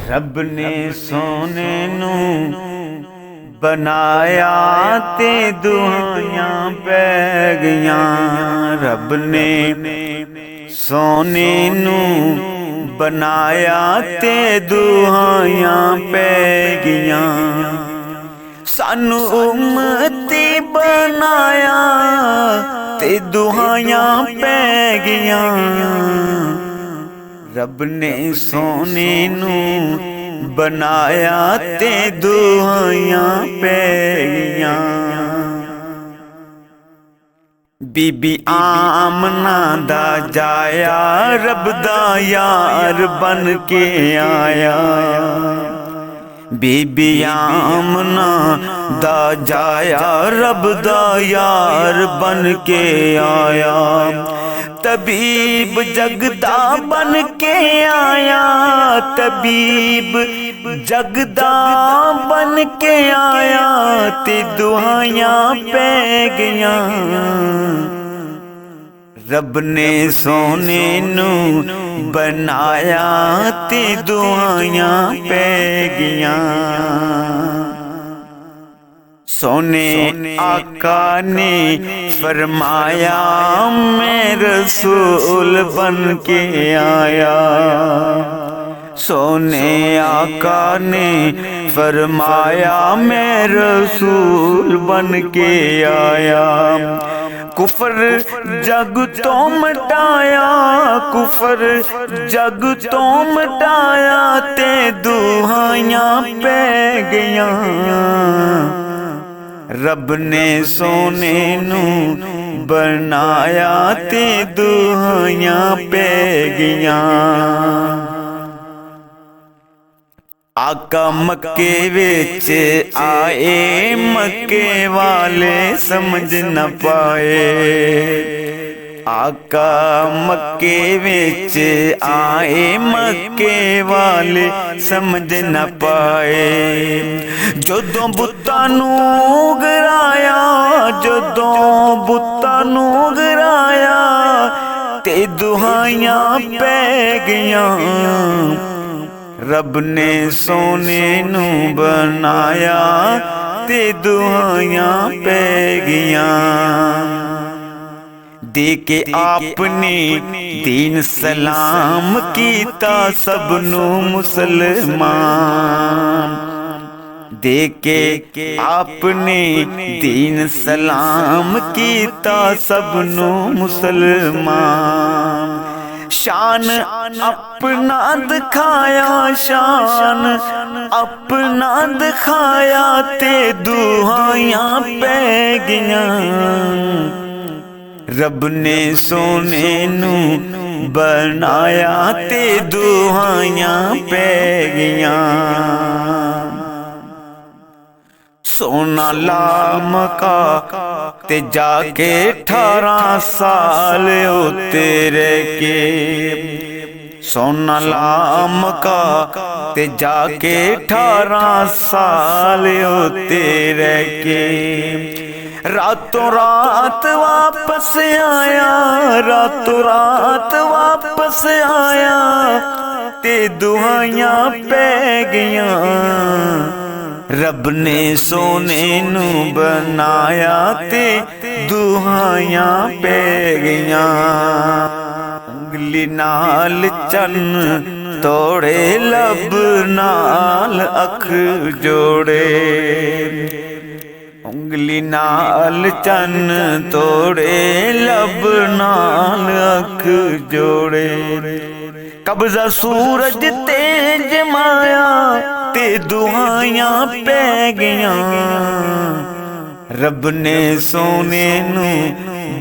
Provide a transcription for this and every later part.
रब ने सोने नू बनाया ते दुआयां पै गईयां। रब ने सोने नू बनाया ते दुआयां पै गईयां। सानू उम्मती बनाया ते दुआयां पै गईयां। रब ने सोने नू बनाया ते दुआयां पै गईयां। बीबी आमना दा जाया रब दा यार बन के आया। बीबी आमना दा जाया रब दा यार बन के आया। तबीब जगदा बन के आया। तबीब जगदा बन के आया ते दुआयां पै गईयां। रब ने सोने नू बनाया ते दुआयां पै गईयां। सोने आका ने फरमाया मैं रसूल बन के आया। सोने आका ने फरमाया मैं रसूल बन के आया। कुफर जग तो मटाया, कुफर जग तो मटाया ते दुआयां पै गईयां। रब ने सोने नू बनाया ते दुआयां पै गईयां। आका मक्के विच आए मक्के वाले समझ न पाए। आका मक्के विच आए मक्के वाले समझ न पाए। जदों बुत्तां नू गिराया, जदों बुत्तां नू गिराया ते दुआयां पै गईयां। रब ने सोने नू बनाया ते दुआयां पै गईयां। दे के आपने दीन सलाम कीता सबनू मुसलमान। दे के आपने दीन सलाम कीता सबनू मुसलमान। शान अपना दिखाया, शान अपना दिखाया ते दुआयां पै गईयां। रब ने सोने नू बनाया ते दुआयां पै गईयां। सोना लामका ते जाके 18 साल होते रह के। सोना लामका ते जाके 18 साल होते रह के। रातों रात वापस आया, रातों रात वापस आया ते दुआयां पै गईयां। रब ने सोने नू बनाया ते दुआयां पै गईयां। उंगली नाल चन्न तोड़े लब नाल अख जोड़े। उंगली नाल चन्न तोड़े लब नाल अख जोड़े। कब्जा सूरज ते जमाया ते दुआयां पै गईयां। रब ने सोने नू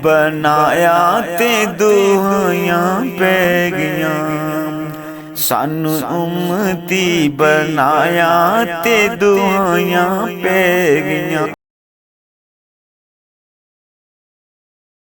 बनाया ते दुआयां पै गईयां। सानू उम्मती बनाया ते दुआयां पै गईयां।